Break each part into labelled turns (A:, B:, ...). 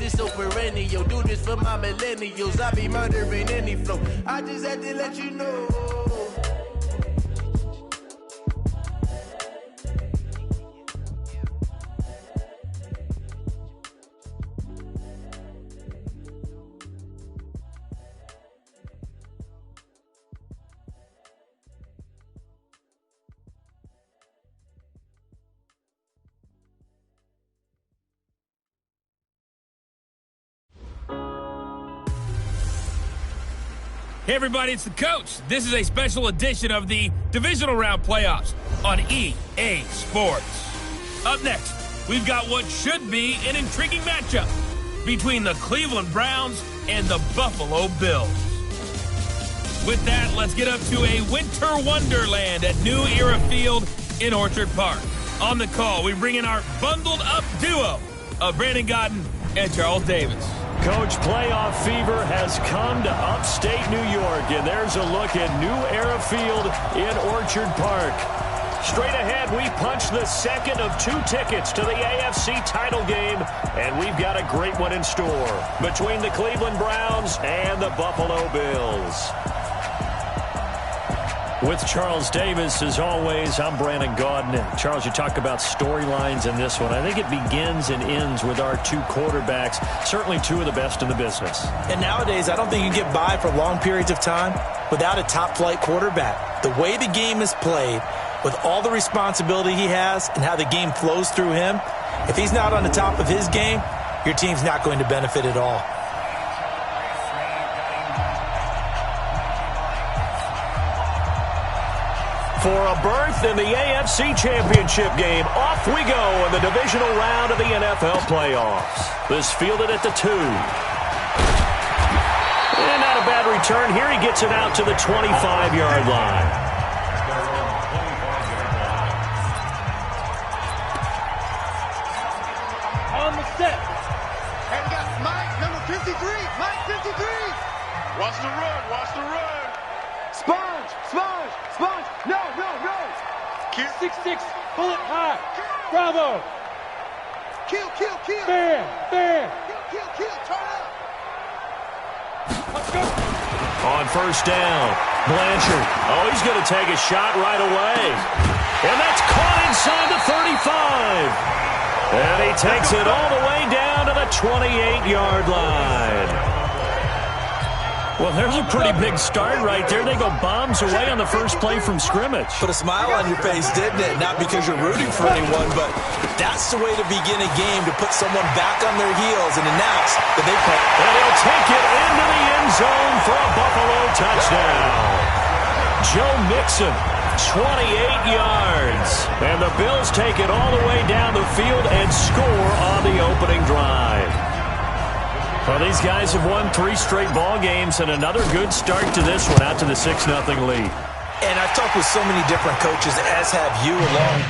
A: it's so perennial. Do this for my millennials. I be murdering any flow. I just had to let you know.
B: Hey everybody, it's the coach. This is a special edition of the Divisional Round Playoffs on EA Sports. Up next, we've got what should be an intriguing matchup between the Cleveland Browns and the Buffalo Bills. With that, let's get up to a winter wonderland at New Era Field in Orchard Park. On the call, we bring in our bundled-up duo of Brandon Godden and Charles Davis.
C: Coach, playoff fever has come to upstate New York, and there's a look at New Era Field in Orchard Park. Straight ahead, we punch the second of 2 tickets to the AFC title game, and we've got a great one in store between the Cleveland Browns and the Buffalo Bills. With Charles Davis, as always, I'm Brandon Gaudin. And Charles, you talk about storylines in this one. I think it begins and ends with our 2 quarterbacks, certainly 2 of the best in the business.
D: And nowadays, I don't think you get by for long periods of time without a top-flight quarterback. The way the game is played, with all the responsibility he has and how the game flows through him, if he's not on the top of his game, your team's not going to benefit at all.
C: For a berth in the AFC Championship game, off we go in the divisional round of the NFL playoffs. This fielded at the 2. And not a bad return here. He gets it out to the 25-yard line.
E: On the set. And got Mike, number 53. Mike, 53. Watch the run. Watch the run. Sponge. Sponge. Sponge. No, no, no. Kill. 6-6. Pull it high. Bravo. Kill, kill, kill. Bam, bam. Kill, kill, kill. Turn up. Let's go.
C: On first down, Blanchard. Oh, he's going to take a shot right away. And that's caught inside the 35. And he takes it all the way down to the 28-yard line. Well, there's a pretty big start right there. They go bombs away on the first play from scrimmage.
D: Put a smile on your face, didn't it? Not because you're rooting for anyone, but that's the way to begin a game, to put someone back on their heels and announce that they play.
C: And he'll take it into the end zone for a Buffalo touchdown. Joe Mixon, 28 yards. And the Bills take it all the way down the field and score on the opening drive. Well, these guys have won 3 straight ball games, and another good start to this one, out to the 6-0 lead.
D: And I've talked with so many different coaches, as have you, along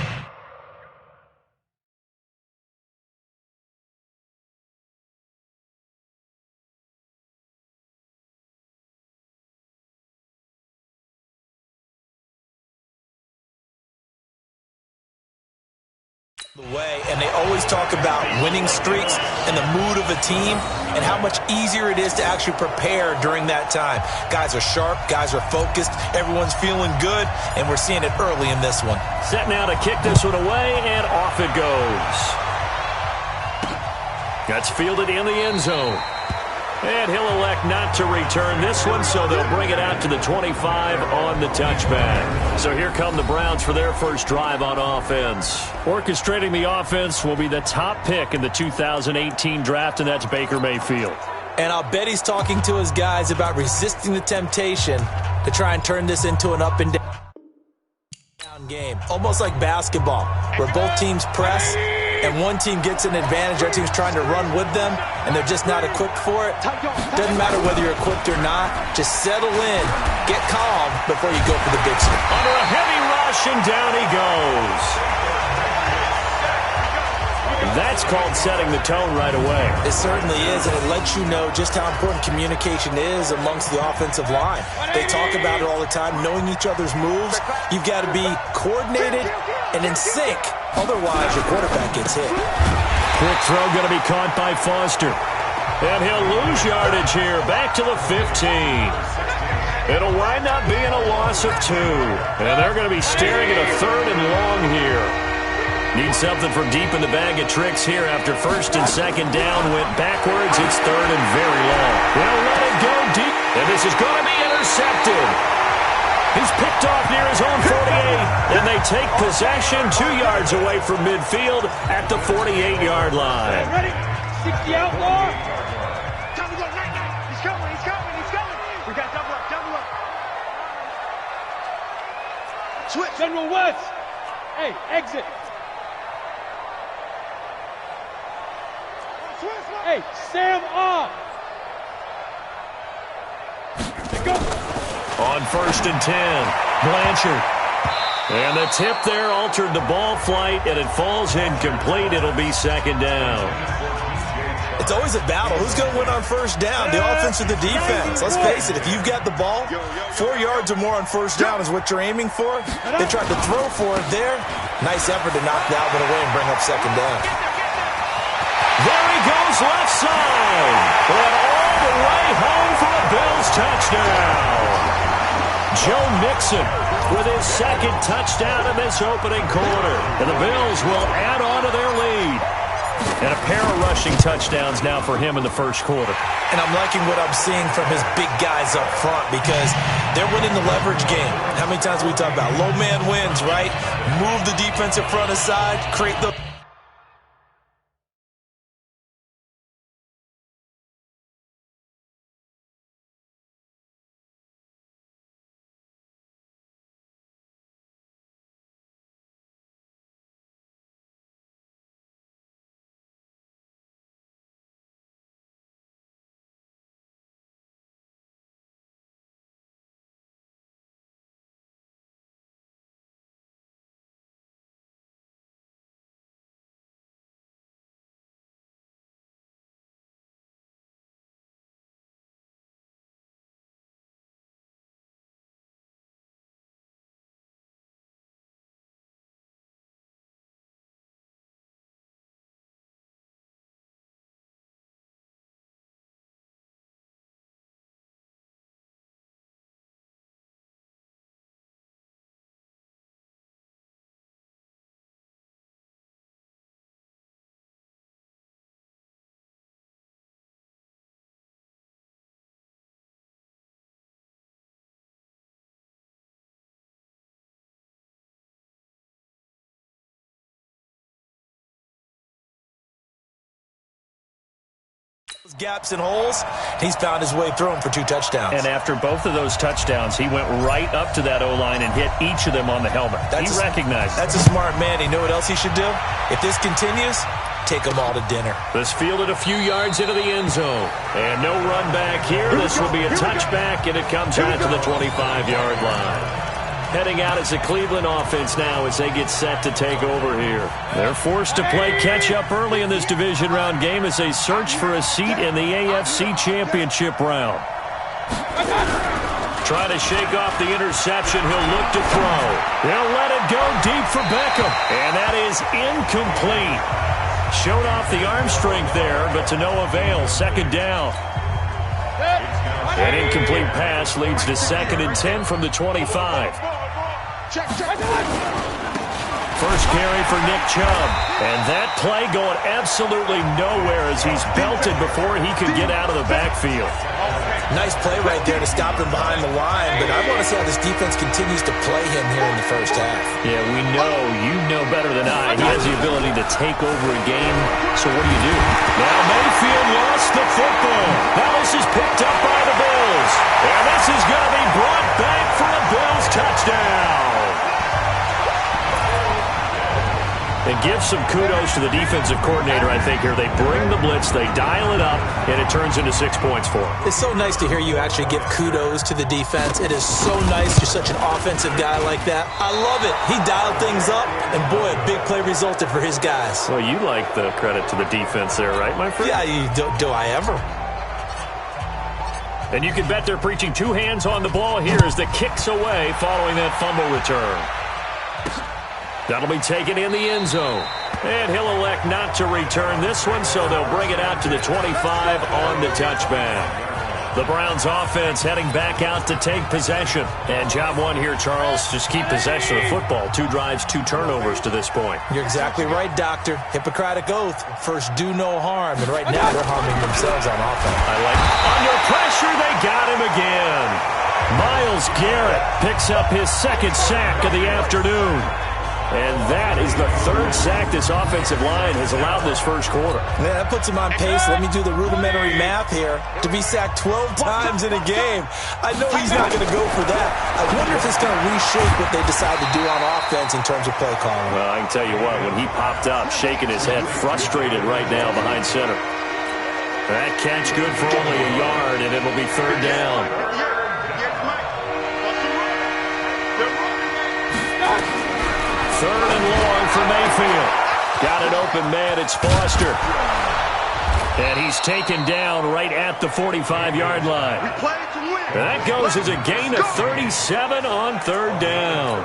D: the way, and they always talk about winning streaks and the mood of a team and how much easier it is to actually prepare during that time. Guys are sharp, guys are focused, everyone's feeling good, and we're seeing it early in this one.
C: Set now to kick this one away, and off it goes. That's fielded in the end zone. And he'll elect not to return this one, so they'll bring it out to the 25 on the touchback. So here come the Browns for their first drive on offense. Orchestrating the offense will be the top pick in the 2018 draft, and that's Baker Mayfield.
D: And I'll bet he's talking to his guys about resisting the temptation to try and turn this into an up and down game. Almost like basketball, where both teams press and one team gets an advantage, the other team's trying to run with them, and they're just not equipped for it. Doesn't matter whether you're equipped or not. Just settle in, get calm before you go for the big swing.
C: Under a heavy rush, and down he goes. That's called setting the tone right away.
D: It certainly is, and it lets you know just how important communication is amongst the offensive line. They talk about it all the time, knowing each other's moves. You've got to be coordinated and in sync. Otherwise, your quarterback gets hit.
C: Quick throw going to be caught by Foster. And he'll lose yardage here, back to the 15. It'll wind up being a loss of 2. And they're going to be staring at a 3rd and long here. Need something from deep in the bag of tricks here after 1st and 2nd down went backwards. It's 3rd and very long. They'll let it go deep. And this is going to be intercepted. He's picked off near his own 48. And they take possession 2 yards away from midfield at the 48-yard line.
E: Ready? 60 out more. Time to go. Night. He's coming. We got double up. Switch. General West. Hey, exit. Hey, Sam off. Go.
C: On 1st and 10, Blanchard. And the tip there altered the ball flight, and it falls incomplete. It'll be 2nd down.
D: It's always a battle. Who's going to win on 1st down, the offense or the defense? Let's face it, if you've got the ball, 4 yards or more on 1st down is what you're aiming for. They tried to throw for it there. Nice effort to knock that one away and bring up 2nd down.
C: There he goes left side. And all the way home for a Bills touchdown. Joe Mixon with his 2nd touchdown in this opening quarter. And the Bills will add on to their lead. And a pair of rushing touchdowns now for him in the 1st quarter.
D: And I'm liking what I'm seeing from his big guys up front because they're winning the leverage game. How many times we talk about low man wins, right? Move the defensive front aside, create the... gaps and holes, he's found his way through them for 2 touchdowns.
C: And after both of those touchdowns, he went right up to that O-line and hit each of them on the helmet. He recognized.
D: That's a smart man. You know what else he should do? If this continues, take them all to dinner.
C: This fielded a few yards into the end zone. And no run back here. This will be a touchback, and it comes out to the 25-yard line. Heading out as a Cleveland offense now as they get set to take over here. They're forced to play catch-up early in this division round game as they search for a seat in the AFC Championship round. Trying to shake off the interception. He'll look to throw. He'll let it go deep for Beckham. And that is incomplete. Showed off the arm strength there, but to no avail. 2nd down. An incomplete pass leads to 2nd and 10 from the 25. First carry for Nick Chubb. And that play going absolutely nowhere as he's belted before he could get out of the backfield.
D: Nice play right there to stop him behind the line, but I want to see how this defense continues to play him here in the 1st half.
C: Yeah, we know. You know better than I. He has the ability to take over a game, so what do? Now Mayfield lost the football. Now this is picked up by the Bills. And this is going to be brought back for a Bills touchdown. And give some kudos to the defensive coordinator, I think, here. They bring the blitz, they dial it up, and it turns into 6 points for them.
D: It's so nice to hear you actually give kudos to the defense. It is so nice. You're such an offensive guy like that. I love it. He dialed things up, and boy, a big play resulted for his guys.
C: Well, you like the credit to the defense there, right, my friend?
D: Yeah, do I ever?
C: And you can bet they're preaching 2 hands on the ball here as the kick's away following that fumble return. That'll be taken in the end zone. And he'll elect not to return this one, so they'll bring it out to the 25 on the touchback. The Browns offense heading back out to take possession. And job one here, Charles, just keep possession of the football. 2 drives, 2 turnovers to this point.
D: You're exactly right, Doctor. Hippocratic oath. First, do no harm. And right now, they're harming themselves on offense.
C: I like under pressure, they got him again. Myles Garrett picks up his 2nd sack of the afternoon. And that is the 3rd sack this offensive line has allowed this first quarter.
D: Yeah, that puts him on pace. Let me do the rudimentary math here. To be sacked 12 times in a game. I know he's not going to go for that. I wonder if it's going to reshape what they decide to do on offense in terms of play calling.
C: Well, I can tell you what, when he popped up, shaking his head, frustrated right now behind center. That catch good for only a yard, and it'll be 3rd down. Third and long for Mayfield. Got it open, man. It's Foster. And he's taken down right at the 45-yard line. And that goes as a gain of 37 on 3rd down.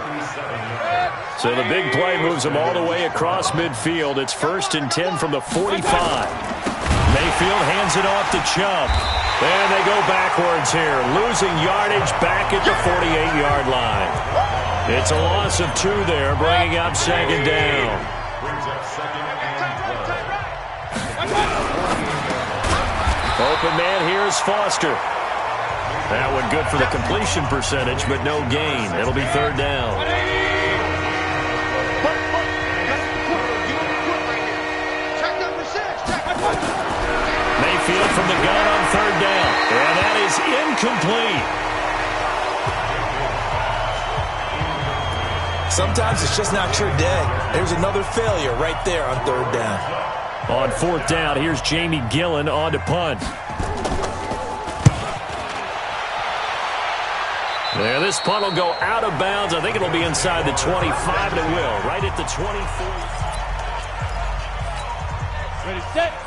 C: So the big play moves him all the way across midfield. It's 1st and 10 from the 45. Mayfield hands it off to Chubb. And they go backwards here, losing yardage back at the 48-yard line. It's a loss of 2 there, bringing up 2nd down. Open man, here's Foster. That one good for the completion percentage, but no gain. It'll be 3rd down. Mayfield from the gun on 3rd down. And that is incomplete.
D: Sometimes it's just not your day. There's another failure right there on 3rd down.
C: On 4th down, here's Jamie Gillen on to punt. Yeah, this punt will go out of bounds. I think it'll be inside the 25, and it will, right at the 24.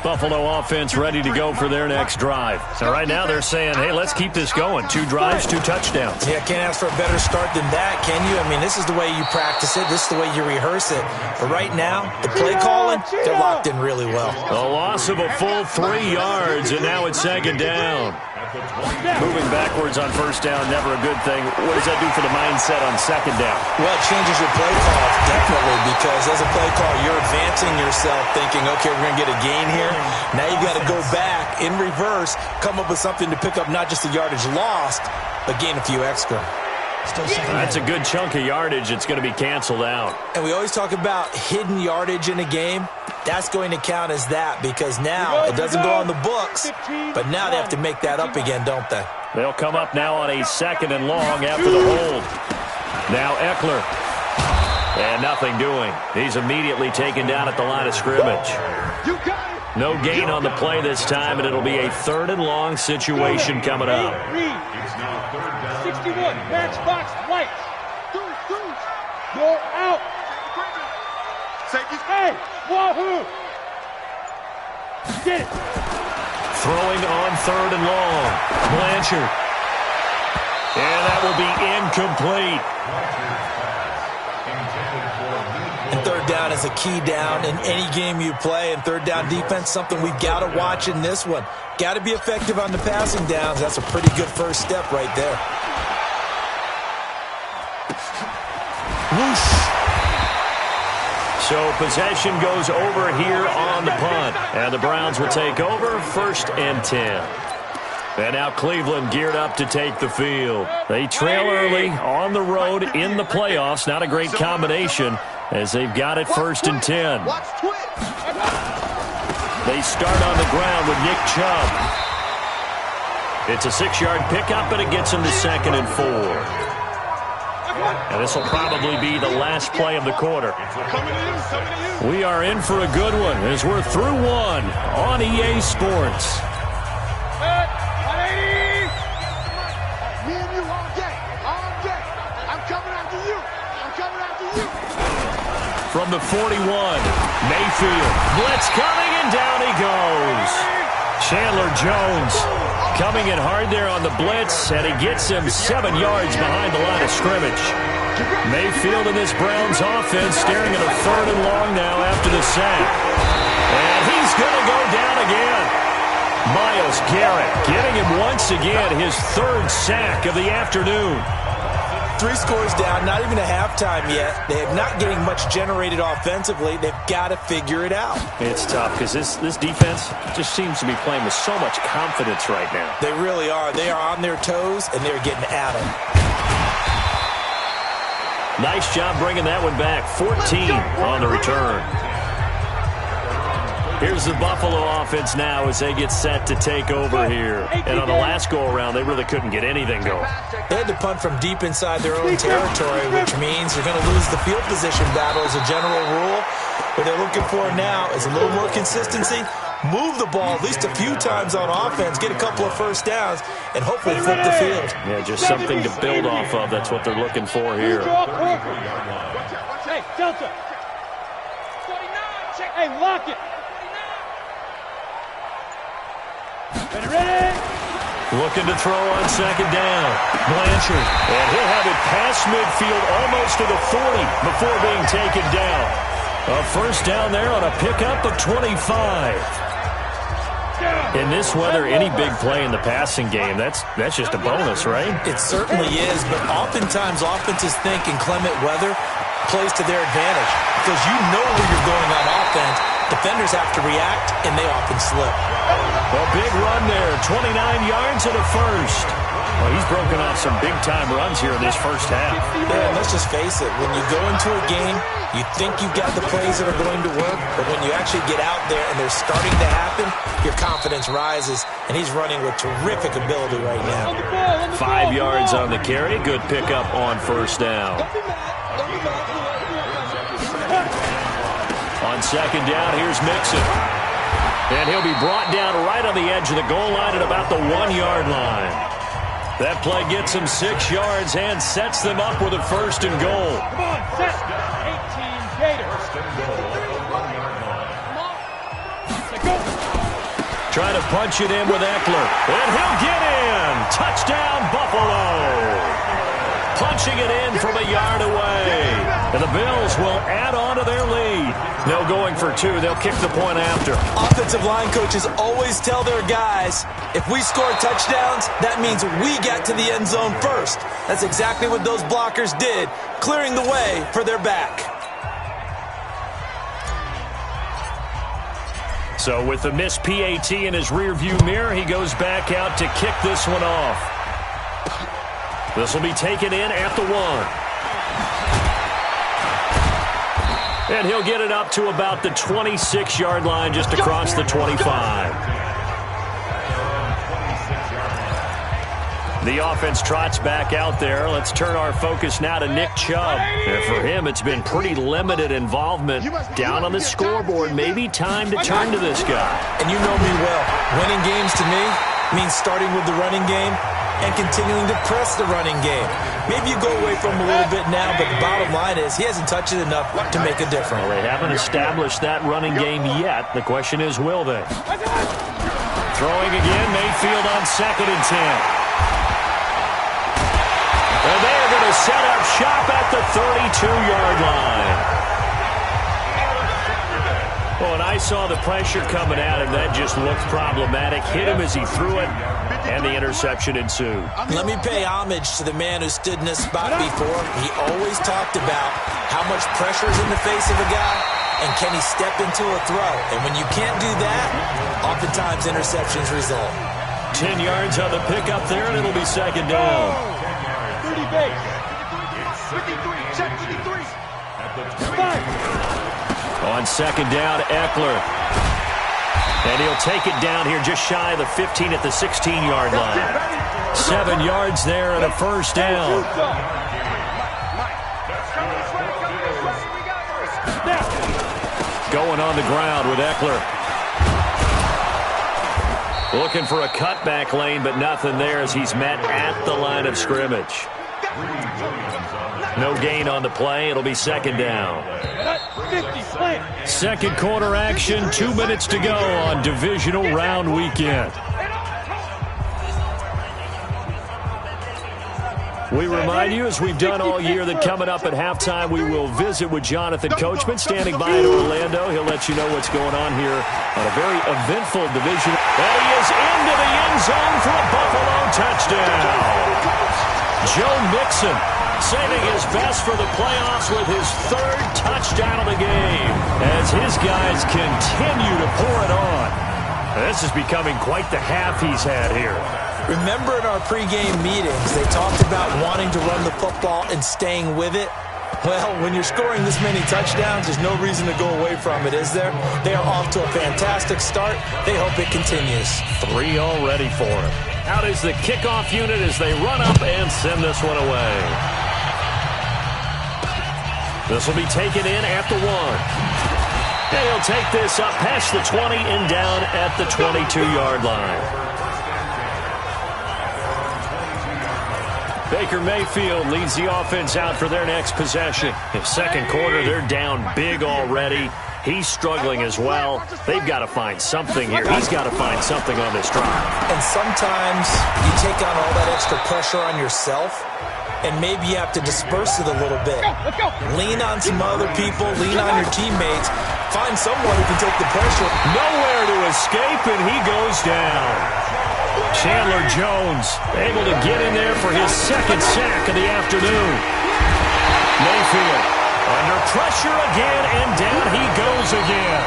C: Buffalo offense ready to go for their next drive. So right now they're saying, hey, let's keep this going. 2 drives, 2 touchdowns.
D: Yeah, can't ask for a better start than that, can you? I mean, this is the way you practice it. This is the way you rehearse it. But right now, the play calling, they're locked in really well.
C: A loss of a full 3 yards, and now it's 2nd down. Moving backwards on 1st down, never a good thing. What does that do for the mindset on 2nd down?
D: Well, it changes your play call, definitely, because as a play call, you're advancing yourself thinking, okay, we're going to get a gain here. Now you got to go back in reverse, come up with something to pick up not just the yardage lost, but gain a few extra.
C: That's a good chunk of yardage. It's going to be canceled out.
D: And we always talk about hidden yardage in a game. That's going to count as that because now it doesn't go on the books, but now they have to make that up again, don't they?
C: They'll come up now on a 2nd and long after the hold. Now Eckler. And nothing doing. He's immediately taken down at the line of scrimmage. No gain on the play this time, and it'll be a 3rd and long situation coming up.
E: 61, matchbox lights. You're out. Hey, wahoo! Get it.
C: Throwing on 3rd and long. Blanchard. And that will be incomplete.
D: And 3rd down is a key down in any game you play. And 3rd down defense, something we've got to watch in this one. Got to be effective on the passing downs. That's a pretty good first step right there. Whoosh.
C: So possession goes over here on the punt. And the Browns will take over 1st and 10. And now Cleveland geared up to take the field. They trail early on the road in the playoffs. Not a great combination as they've got it 1st and 10. They start on the ground with Nick Chubb. It's a 6-yard pickup, and it gets him to 2nd and 4. And this will probably be the last play of the quarter. We are in for a good one as we're through one on EA Sports.
E: Me and you all day. All day. I'm coming after you. I'm coming after you.
C: From the 41, Mayfield. Blitz coming, and down he goes. Chandler Jones coming in hard there on the blitz, and he gets him 7 yards behind the line of scrimmage. Mayfield in this Browns offense staring at a 3rd and long now after the sack. And he's going to go down again. Myles Garrett getting him once again his 3rd sack of the afternoon.
D: 3 scores down, not even a halftime yet. They're not getting much generated offensively. They've got to figure it out.
C: It's tough because this defense just seems to be playing with so much confidence right now.
D: They really are. They are on their toes, and they're getting at them.
C: Nice job bringing that one back. 14 on the return. Here's the Buffalo offense now as they get set to take over here. And on the last go-around, they really couldn't get anything going.
D: They had to punt from deep inside their own territory, which means they're going to lose the field position battle as a general rule. What they're looking for now is a little more consistency, move the ball at least a few times on offense, get a couple of first downs, and hopefully flip the field.
C: Yeah, just something to build off of. That's what they're looking for here.
E: Hey, Delta. Hey, lock it. Ready?
C: Looking to throw on 2nd down. Blanchard. And he'll have it past midfield almost to the 40 before being taken down. A 1st down there on a pickup of 25. In this weather, any big play in the passing game, that's just a bonus, right?
D: It certainly is, but oftentimes offenses think inclement weather plays to their advantage because you know where you're going on offense. Defenders have to react, and they often slip.
C: A big run there, 29 yards and a 1st. Well, he's broken off some big-time runs here in this first half.
D: Yeah, and let's just face it. When you go into a game, you think you've got the plays that are going to work, but when you actually get out there and they're starting to happen, your confidence rises, and he's running with terrific ability right now.
C: 5 yards on the carry. Good pickup on 1st down. On 2nd down, here's Mixon. And he'll be brought down right on the edge of the goal line at about the 1-yard line. That play gets him 6 yards and sets them up with a 1st and goal.
E: Come on, set. 18 Gators.
C: Trying to punch it in with Eckler. And he'll get in. Touchdown, Buffalo. Punching it in from a yard away. And the Bills will add on to their lead. No going for 2. They'll kick the point after.
D: Offensive line coaches always tell their guys, if we score touchdowns, that means we got to the end zone first. That's exactly what those blockers did, clearing the way for their back.
C: So with the missed PAT in his rearview mirror, he goes back out to kick this one off. This will be taken in at the 1. And he'll get it up to about the 26-yard line just across the 25. The offense trots back out there. Let's turn our focus now to Nick Chubb. And for him, it's been pretty limited involvement. Down on the scoreboard, maybe time to turn to this guy.
D: And you know me well. Winning games to me means starting with the running game and continuing to press the running game. Maybe you go away from him a little bit now, but the bottom line is he hasn't touched it enough to make a difference.
C: Well, they haven't established that running game yet. The question is, will they? Throwing again, Mayfield on 2nd and 10. And they are going to set up shop at the 32-yard line. Oh, and I saw the pressure coming at him. That just looked problematic. Hit him as he threw it, and the interception ensued.
D: Let me pay homage to the man who stood in this spot before. He always talked about how much pressure is in the face of a guy, and can he step into a throw. And when you can't do that, oftentimes interceptions result.
C: 10 yards on the pickup there, and it'll be 2nd down.
E: 30 base. 53, check 53. 5.
C: On 2nd down, Eckler. And he'll take it down here just shy of the 15 at the 16-yard line. 7 yards there and a 1st down. Going on the ground with Eckler. Looking for a cutback lane, but nothing there as he's met at the line of scrimmage. No gain on the play. It'll be 2nd down. 2nd quarter action, 2 minutes to go on divisional round weekend. We remind you, as we've done all year, that coming up at halftime, we will visit with Jonathan Coachman standing by in Orlando. He'll let you know what's going on here on a very eventful division. And he is into the end zone for a Buffalo touchdown. Joe Mixon saving his best for the playoffs with his third touchdown of the game as his guys continue to pour it on. This is becoming quite the half he's had here.
D: Remember in our pregame meetings, they talked about wanting to run the football and staying with it? Well, when you're scoring this many touchdowns, there's no reason to go away from it, is there? They are off to a fantastic start. They hope it continues.
C: 3 already for him. Out is the kickoff unit as they run up and send this one away. This will be taken in at the 1. And he'll take this up past the 20 and down at the 22-yard line. Baker Mayfield leads the offense out for their next possession. In second quarter, they're down big already. He's struggling as well. They've got to find something here. He's got to find something on this drive.
D: And sometimes you take on all that extra pressure on yourself, and maybe you have to disperse it a little bit. Lean on some other people. Lean on your teammates. Find someone who can take the pressure.
C: Nowhere to escape, and he goes down. Chandler Jones able to get in there for his second sack of the afternoon. Mayfield under pressure again, and down he goes again.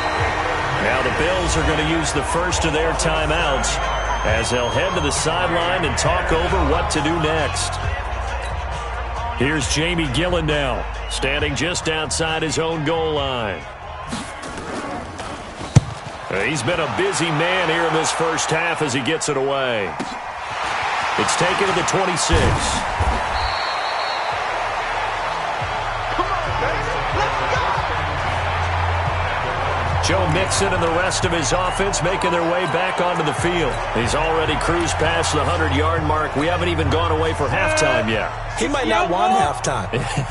C: Now the Bills are going to use the first of their timeouts as they'll head to the sideline and talk over what to do next. Here's Jamie Gillendow standing just outside his own goal line. He's been a busy man here in this first half as he gets it away. It's taken to the 26. Joe Mixon and the rest of his offense making their way back onto the field. He's already cruised past the 100-yard mark. We haven't even gone away for halftime yet.
D: He might not want halftime.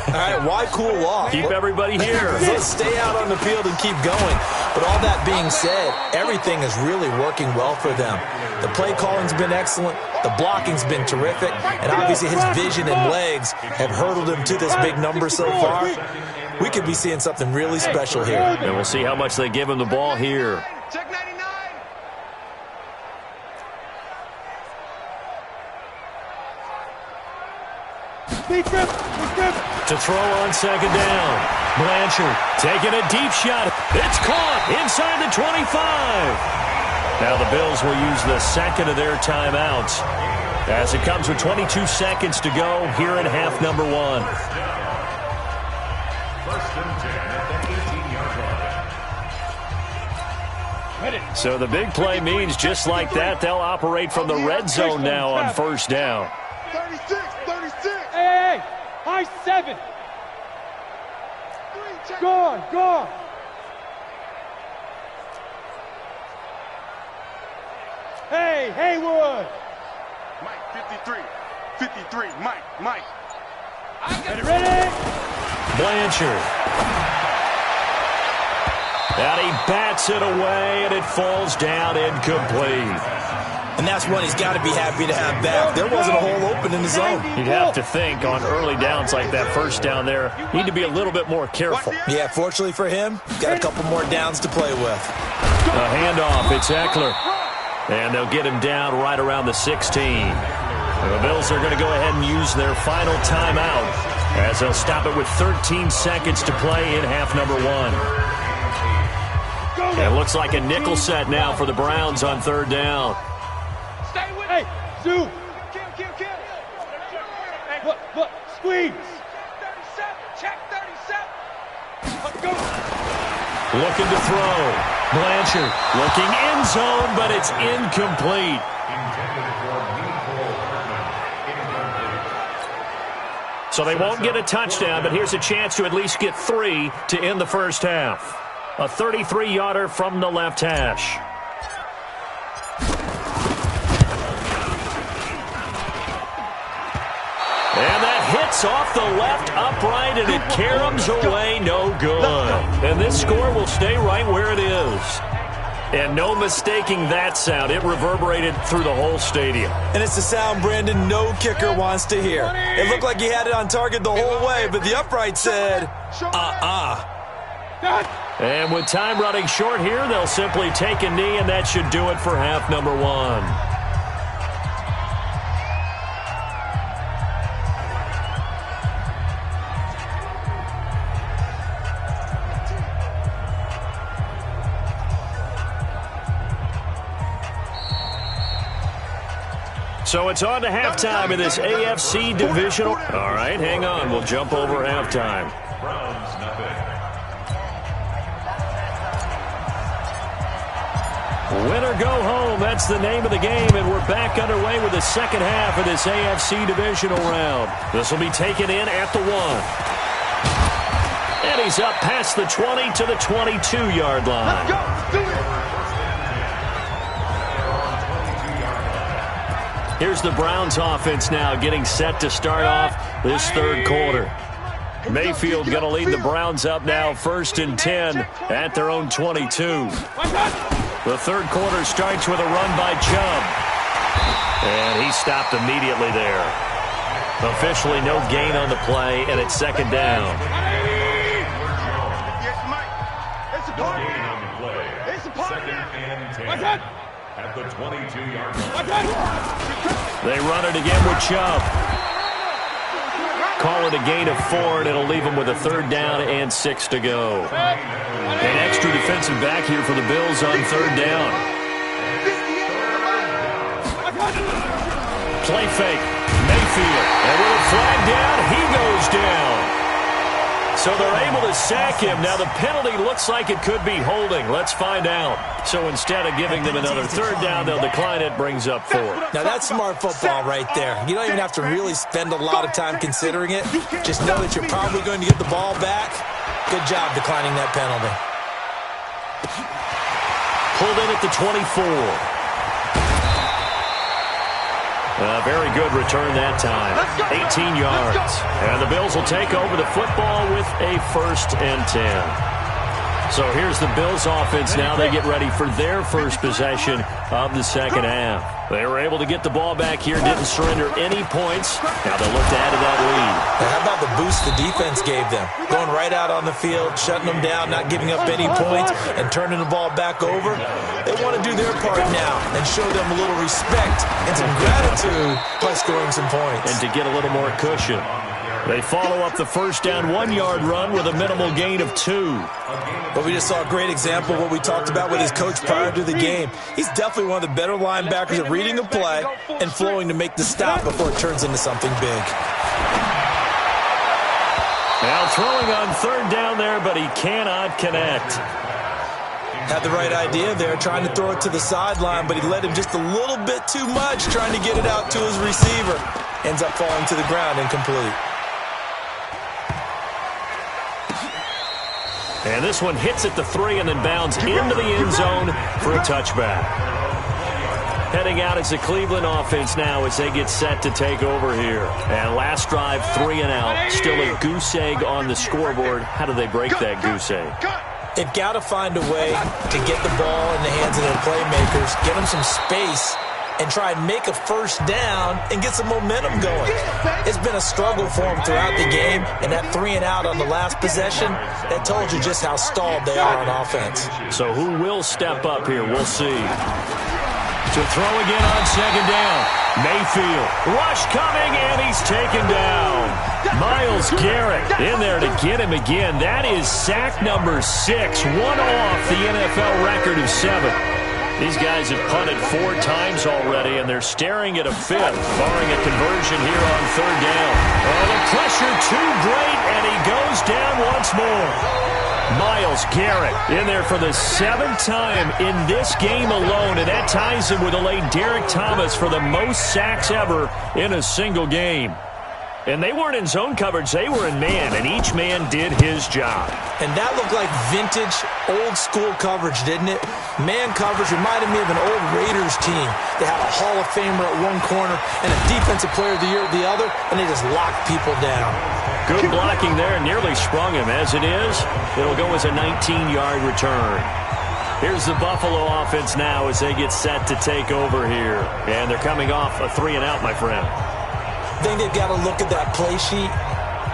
D: All right, why cool off?
C: Keep everybody here.
D: Let's stay out on the field and keep going. But all that being said, everything is really working well for them. The play calling's been excellent. The blocking's been terrific. And obviously his vision and legs have hurdled him to this big number so far. We could be seeing something really special here.
C: And we'll see how much they give him the ball here.
E: Check 99.
C: To throw on second down. Blanchard taking a deep shot. It's caught inside the 25. Now the Bills will use the second of their timeouts as it comes with 22 seconds to go here in half number 1. So the big play means just like that, they'll operate from the red zone now on first down.
E: 36.
F: Hey, high 7. Go. Hey, Haywood.
E: Mike, 53. Mike.
F: Get it ready.
C: Blanchard. And he bats it away, and it falls down incomplete.
D: And that's one he's got to be happy to have back. There wasn't a hole open in the zone.
C: You'd have to think on early downs like that first down there, you need to be a little bit more careful.
D: Yeah, fortunately for him, got a couple more downs to play with.
C: A handoff, it's Eckler. And they'll get him down right around the 16. And the Bills are going to go ahead and use their final timeout as they'll stop it with 13 seconds to play in half number 1. And it looks like a nickel set now for the Browns on third down.
F: Stay with me. Hey, Zoo.
E: Kill.
F: Look, squeeze.
E: Check 37.
F: Let's go.
C: Looking to throw. Blanchard looking end zone, but it's incomplete. So they won't get a touchdown, but here's a chance to at least get 3 to end the first half. A 33-yarder from the left hash. And that hits off the left upright, and it caroms away no good. And this score will stay right where it is. And no mistaking that sound. It reverberated through the whole stadium.
D: And it's the sound, Brandon, no kicker wants to hear. It looked like he had it on target the whole way, but the upright said,
C: And with time running short here, they'll simply take a knee, and that should do it for half number one. So it's on to halftime in this AFC divisional. All right, hang on. We'll jump over halftime. Win or go home, that's the name of the game, and we're back underway with the second half of this AFC divisional round. This will be taken in at the 1. And he's up past the 20 to the 22-yard line.
E: Let's go. Do it.
C: Here's the Browns offense now getting set to start off this third quarter. Mayfield going to lead the Browns up now 1st and 10 at their own 22. The third quarter starts with a run by Chubb. And he stopped immediately there. Officially no gain on the play, and it's second down.
E: It's a party. It's a party.
G: Second and 10. At the 22-yard line.
C: They run it again with Chubb. Call it a gain of 4, and it'll leave them with a third down and 6 to go. An extra defensive back here for the Bills on third down. Play fake. Mayfield. And with a flag down, he goes down. So they're able to sack him. Now the penalty looks like it could be holding. Let's find out. So instead of giving them another third down, they'll decline it. Brings up 4.
D: Now that's smart football right there. You don't even have to really spend a lot of time considering it. Just know that you're probably going to get the ball back. Good job declining that penalty.
C: Pulled in at the 24. A very good return that time. 18 yards. And the Bills will take over the football with a 1st and 10. So here's the Bills offense now. They get ready for their first possession of the second half. They were able to get the ball back here, didn't surrender any points. Now they'll look to add to that lead.
D: Now how about the boost the defense gave them? Going right out on the field, shutting them down, not giving up any points, and turning the ball back over. They want to do their part now and show them a little respect and some gratitude by scoring some points.
C: And to get a little more cushion. They follow up the first down 1-yard run with a minimal gain of 2.
D: But we just saw a great example of what we talked about with his coach prior to the game. He's definitely one of the better linebackers at reading a play and flowing to make the stop before it turns into something big.
C: Now throwing on third down there, but he cannot connect.
D: Had the right idea there, trying to throw it to the sideline, but he led him just a little bit too much, trying to get it out to his receiver. Ends up falling to the ground incomplete.
C: And this one hits at the 3 and then bounds into the end zone for a touchback. Heading out is the Cleveland offense now as they get set to take over here. And last drive, 3 and out. Still a goose egg on the scoreboard. How do they break that goose egg?
D: They've got to find a way to get the ball in the hands of their playmakers, get them some space, and try and make a first down and get some momentum going. It's been a struggle for them throughout the game, and that 3 and out on the last possession, that told you just how stalled they are on offense.
C: So who will step up here? We'll see. To throw again on second down. Mayfield. Rush coming, and he's taken down. Myles Garrett in there to get him again. That is sack number 6. One off the NFL record of 7. These guys have punted 4 times already, and they're staring at a 5th, barring a conversion here on third down. Oh, the pressure too great, and he goes down once more. Myles Garrett in there for the 7th time in this game alone, and that ties him with the late Derek Thomas for the most sacks ever in a single game. And they weren't in zone coverage, they were in man, and each man did his job.
D: And that looked like vintage, old-school coverage, didn't it? Man coverage reminded me of an old Raiders team. They had a Hall of Famer at one corner and a Defensive Player of the Year at the other, and they just locked people down.
C: Good blocking there, nearly sprung him. As it is, it'll go as a 19-yard return. Here's the Buffalo offense now as they get set to take over here. And they're coming off a 3-and-out, my friend.
D: I think they've got to look at that play sheet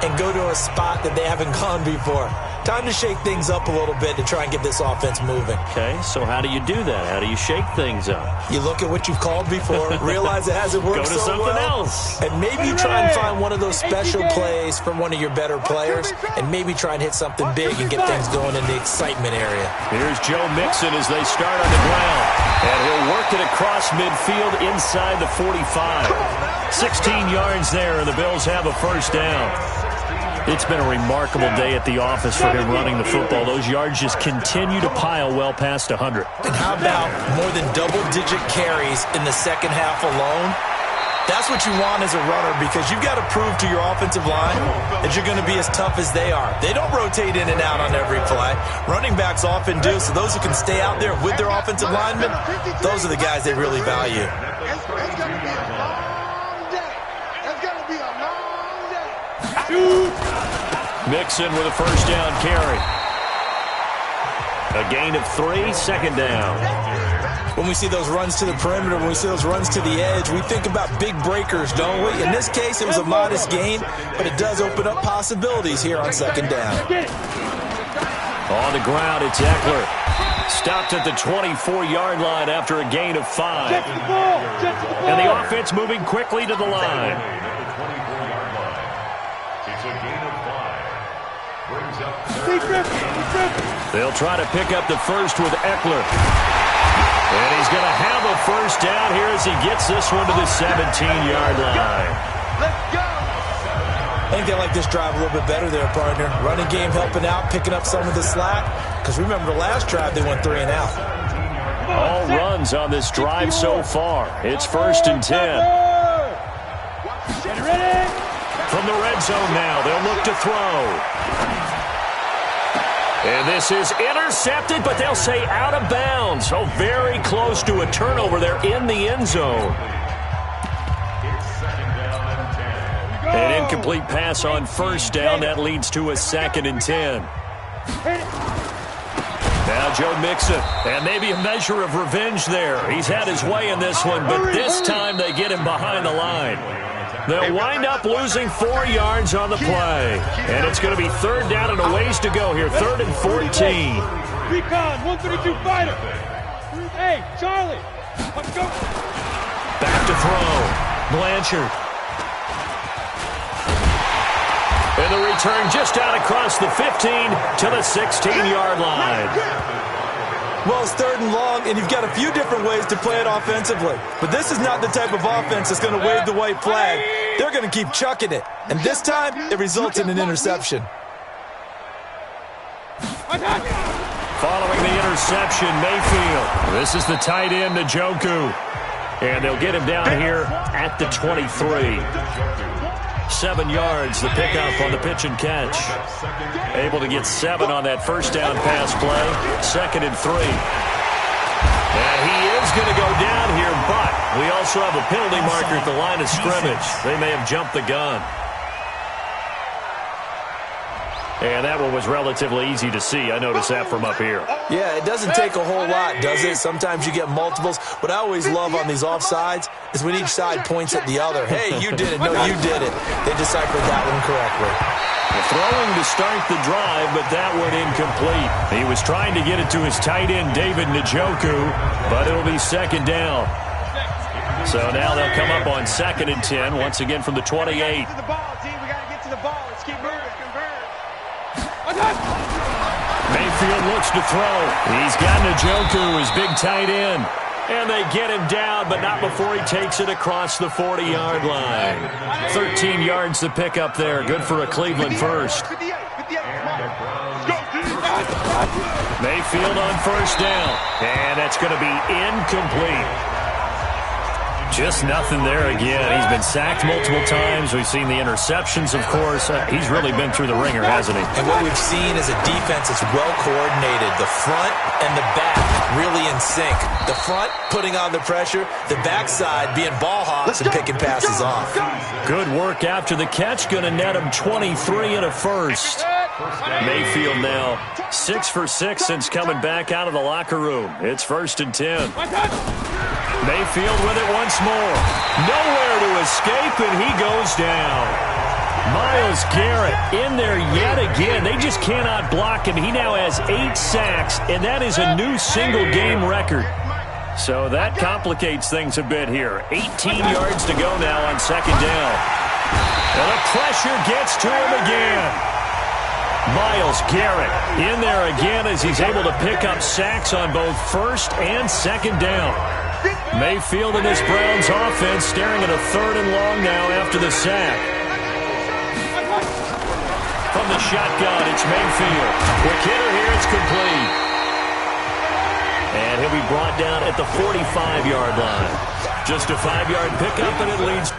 D: and go to a spot that they haven't gone before. Time to shake things up a little bit to try and get this offense moving.
C: Okay, so how do you do that? How do you shake things up?
D: You look at what you've called before, realize it hasn't worked
C: so well. Go to something else.
D: And maybe you try and find one of those special plays from one of your better players, and maybe try and hit something big and get things going in the excitement area.
C: Here's Joe Mixon as they start on the ground. And he'll work it across midfield inside the 45. 16 yards there, and the Bills have a first down. It's been a remarkable day at the office for him running the football. Those yards just continue to pile well past 100.
D: And how about more than double-digit carries in the second half alone? That's what you want as a runner, because you've got to prove to your offensive line that you're going to be as tough as they are. They don't rotate in and out on every play. Running backs often do, so those who can stay out there with their offensive linemen, those are the guys they really value.
E: It's going to be a long day. It's going to be a long day.
C: Mixon with a first down carry. A gain of 3, second down.
D: When we see those runs to the perimeter, when we see those runs to the edge, we think about big breakers, don't we? In this case, it was a modest gain, but it does open up possibilities here on second down.
C: On the ground, it's Eckler. Stopped at the 24-yard line after a gain of 5. And the offense moving quickly to the line. They'll try to pick up the first with Eckler. And he's going to have a first down here as he gets this one to the 17-yard line.
E: Let's go.
D: I think they like this drive a little bit better there, partner. Running game helping out, picking up some of the slack. Because remember, the last drive they went 3-and-out.
C: All runs on this drive so far. It's 1st and 10.
F: Get ready.
C: From the red zone now, they'll look to throw. And this is intercepted, but they'll say out of bounds. So very close to a turnover there in the end zone. An incomplete pass on first down. That leads to a 2nd and 10. Now Joe Mixon, and maybe a measure of revenge there. He's had his way in this one, but this time they get him behind the line. They'll wind up losing 4 yards on the play. And it's going to be 3rd down and a ways to go here. 3rd and 14.
F: Recon, 132 fighter. Hey, Charlie, let's go.
C: Back to throw. Blanchard. And the return just out across the 15 to the 16-yard line.
D: Well, it's 3rd and long, and you've got a few different ways to play it offensively. But this is not the type of offense that's going to wave the white flag. They're going to keep chucking it. And this time, it results in an interception.
C: Following the interception, Mayfield. This is the tight end, Njoku. And they'll get him down here at the 23. 7 yards, the pickup on the pitch and catch. Able to get 7 on that first down pass play. 2nd and 3. And he is going to go down here, but we also have a penalty marker at the line of scrimmage. They may have jumped the gun. And that one was relatively easy to see. I noticed that from up here.
D: Yeah, it doesn't take a whole lot, does it? Sometimes you get multiples. What I always love on these offsides is when each side points at the other. Hey, you did it. No, you did it. They deciphered that one correctly.
C: Throwing to start the drive, but that one incomplete. He was trying to get it to his tight end, David Njoku, but it'll be 2nd down. So now they'll come up on 2nd and 10, once again from the 28.
E: We got to get to the ball, team. We got to get to the ball. Let's keep moving.
C: Mayfield looks to throw. He's got Njoku, his big tight end. And they get him down, but not before he takes it across the 40-yard line. 13 yards to pick up there. Good for a Cleveland first. Mayfield on first down. And that's going to be incomplete. Just nothing there again. He's been sacked multiple times. We've seen the interceptions, of course. He's really been through the ringer, hasn't he?
D: And what we've seen is a defense that's well coordinated. The front and the back really in sync. The front putting on the pressure. The backside being ball hawks and picking passes off.
C: Good work after the catch. Going to net him 23 and a first. Mayfield now 6 for 6 since coming back out of the locker room. It's 1st and 10. Mayfield with it once more. Nowhere to escape, and he goes down. Myles Garrett in there yet again. They just cannot block him. He now has 8 sacks, and that is a new single-game record. So that complicates things a bit here. 18 yards to go now on 2nd down. And the pressure gets to him again. Myles Garrett in there again as he's able to pick up sacks on both 1st and 2nd down. Mayfield and this Browns offense staring at a 3rd and long now after the sack. From the shotgun, it's Mayfield. Quick hitter here, it's complete. And he'll be brought down at the 45-yard line. Just a 5-yard pickup, and it leads.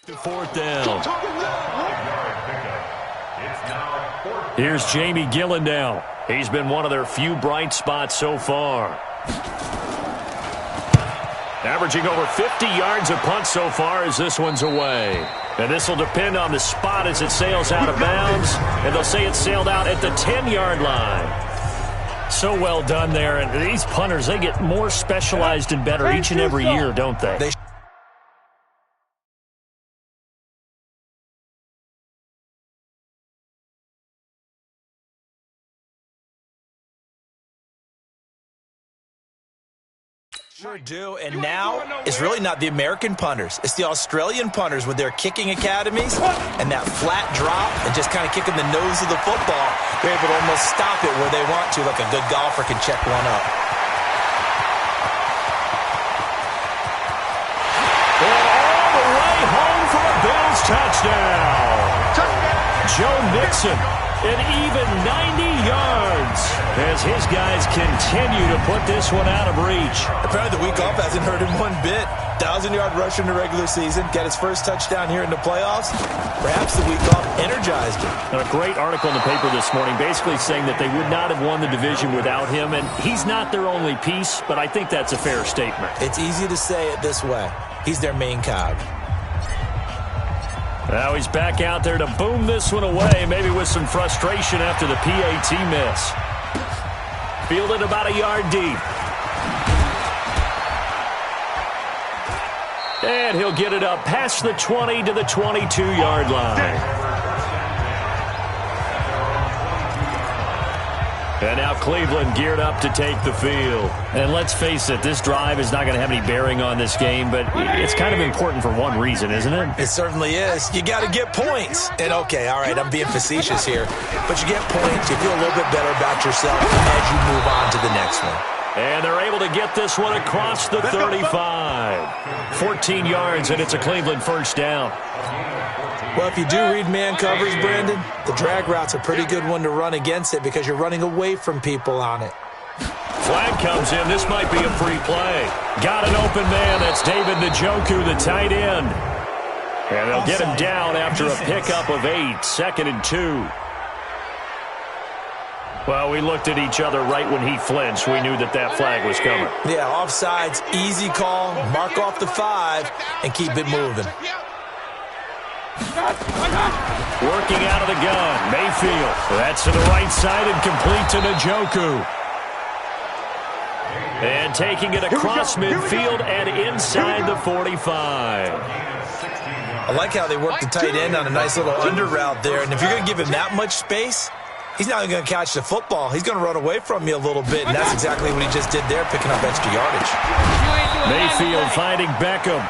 C: To 4th down. Here's Jamie Gillen now. He's been one of their few bright spots so far. Averaging over 50 yards a punt so far as this one's away. And this will depend on the spot as it sails out of bounds. And they'll say it sailed out at the 10-yard line. So well done there. And these punters, they get more specialized and better each and every year, don't they?
D: Sure do, and now it's really not the American punters. It's the Australian punters with their kicking academies and that flat drop and just kind of kicking the nose of the football. They're able to almost stop it where they want to, like a good golfer can check one up.
C: And all the way home for a Bills touchdown. Joe Mixon, an even 90 yards as his guys continue to put this one out of reach.
D: Apparently the week off hasn't hurt him one bit. 1,000-yard rush in the regular season, got his first touchdown here in the playoffs. Perhaps the week off energized him.
C: A great article in the paper this morning basically saying that they would not have won the division without him, and he's not their only piece, but I think that's a fair statement.
D: It's easy to say it this way. He's their main cog.
C: Now he's back out there to boom this one away, maybe with some frustration after the PAT miss. Fielded about a yard deep. And he'll get it up past the 20 to the 22-yard line. And now Cleveland geared up to take the field. And let's face it, this drive is not going to have any bearing on this game, but it's kind of important for one reason, isn't it?
D: It certainly is. You got to get points. And okay, all right, I'm being facetious here, but you get points, you feel a little bit better about yourself as you move on to the next one.
C: And they're able to get this one across the 35. 14 yards, and it's a Cleveland first down.
D: Well, if you do read man covers, Brandon, the drag route's a pretty good one to run against it because you're running away from people on it.
C: Flag comes in. This might be a free play. Got an open man. That's David Njoku, the tight end. And they'll get him down after a pickup of 8, 2nd and 2. Well, we looked at each other right when he flinched. We knew that that flag was coming.
D: Yeah, offsides, easy call, mark off the 5, and keep it moving.
C: Working out of the gun, Mayfield. That's to the right side and complete to Njoku. And taking it across midfield and inside the 45.
D: I like how they work the tight end on a nice little under route there. And if you're going to give him that much space, he's not even going to catch the football. He's going to run away from you a little bit, and that's exactly what he just did there, picking up extra yardage.
C: Mayfield finding Beckham.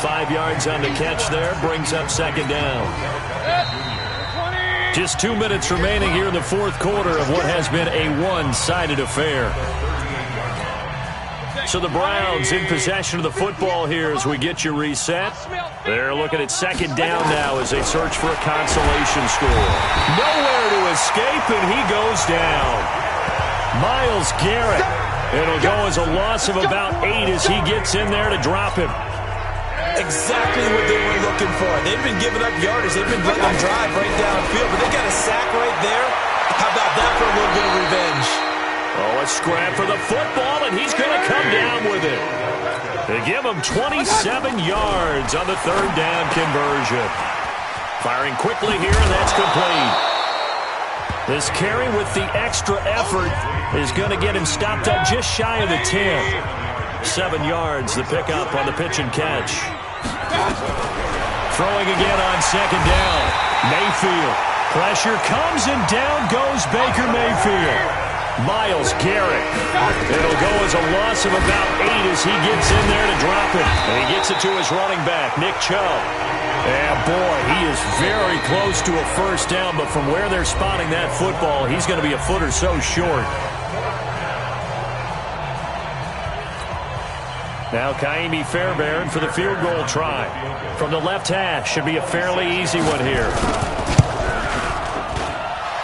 C: 5 yards on the catch there, brings up second down. Just 2 minutes remaining here in the fourth quarter of what has been a one-sided affair. So the Browns in possession of the football here as we get you reset. They're looking at second down now as they search for a consolation score. Nowhere to escape, and he goes down. Myles Garrett. It'll go as a loss of about 8 as he gets in there to drop him.
D: Exactly what they were looking for. They've been giving up yardage. They've been letting them drive right downfield, but they got a sack right there. How about that for a little bit of revenge?
C: Oh, a scrap for the football, and he's going to come down with it. They give him 27 yards on the third down conversion. Firing quickly here, and that's complete. This carry with the extra effort is going to get him stopped up just shy of the 10. 7 yards, the pickup on the pitch and catch. Throwing again on second down. Mayfield. Pressure comes, and down goes Baker Mayfield. Myles Garrett. It'll go as a loss of about 8 as he gets in there to drop it. And he gets it to his running back, Nick Chubb. And boy, he is very close to a first down, but from where they're spotting that football, he's going to be a foot or so short. Now Kaimi Fairbairn for the field goal try. From the left hash, should be a fairly easy one here.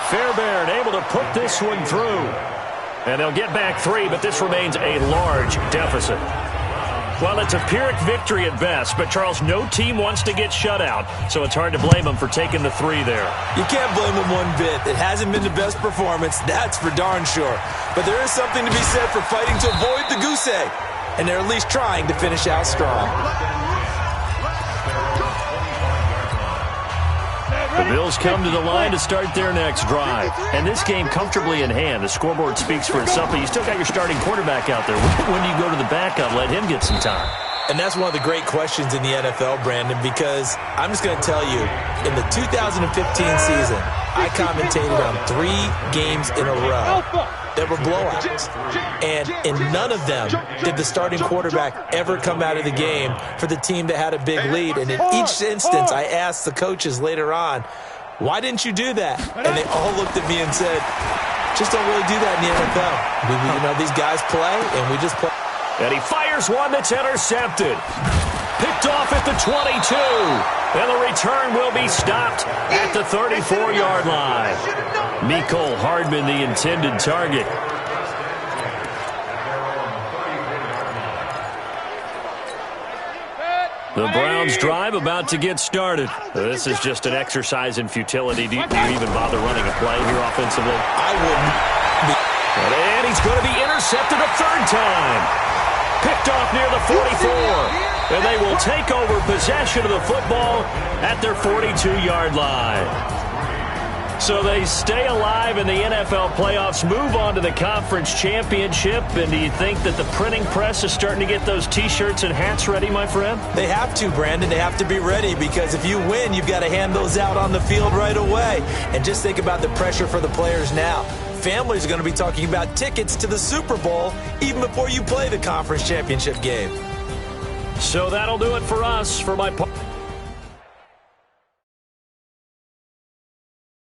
C: Fairbairn able to put this one through. And they'll get back 3, but this remains a large deficit. Well, it's a Pyrrhic victory at best, but Charles, no team wants to get shut out, so it's hard to blame them for taking the 3 there.
D: You can't blame them one bit. It hasn't been the best performance, that's for darn sure. But there is something to be said for fighting to avoid the goose egg, and they're at least trying to finish out strong.
C: The Bills come to the line to start their next drive. And this game comfortably in hand. The scoreboard speaks for itself, but you still got your starting quarterback out there. When do you go to the backup, let him get some time?
D: And that's one of the great questions in the NFL, Brandon, because I'm just going to tell you, in the 2015 season, I commentated on 3 games in a row that were blowouts. And in none of them did the starting quarterback ever come out of the game for the team that had a big lead. And in each instance, I asked the coaches later on, why didn't you do that? And they all looked at me and said, just don't really do that in the NFL. You know, these guys play, and we just play.
C: And he fires one that's intercepted. Picked off at the 22. And the return will be stopped at the 34-yard line. Mecole Hardman, the intended target. The Browns drive about to get started. This is just an exercise in futility. Do you even bother running a play here offensively?
D: I wouldn't.
C: And he's going to be intercepted a third time. Picked off near the 44. And they will take over possession of the football at their 42-yard line. So they stay alive in the NFL playoffs, move on to the conference championship. And do you think that the printing press is starting to get those T-shirts and hats ready, my friend?
D: They have to, Brandon. They have to be ready because if you win, you've got to hand those out on the field right away. And just think about the pressure for the players now. Families are going to be talking about tickets to the Super Bowl even before you play the conference championship game.
C: So that'll do it for us. For my part.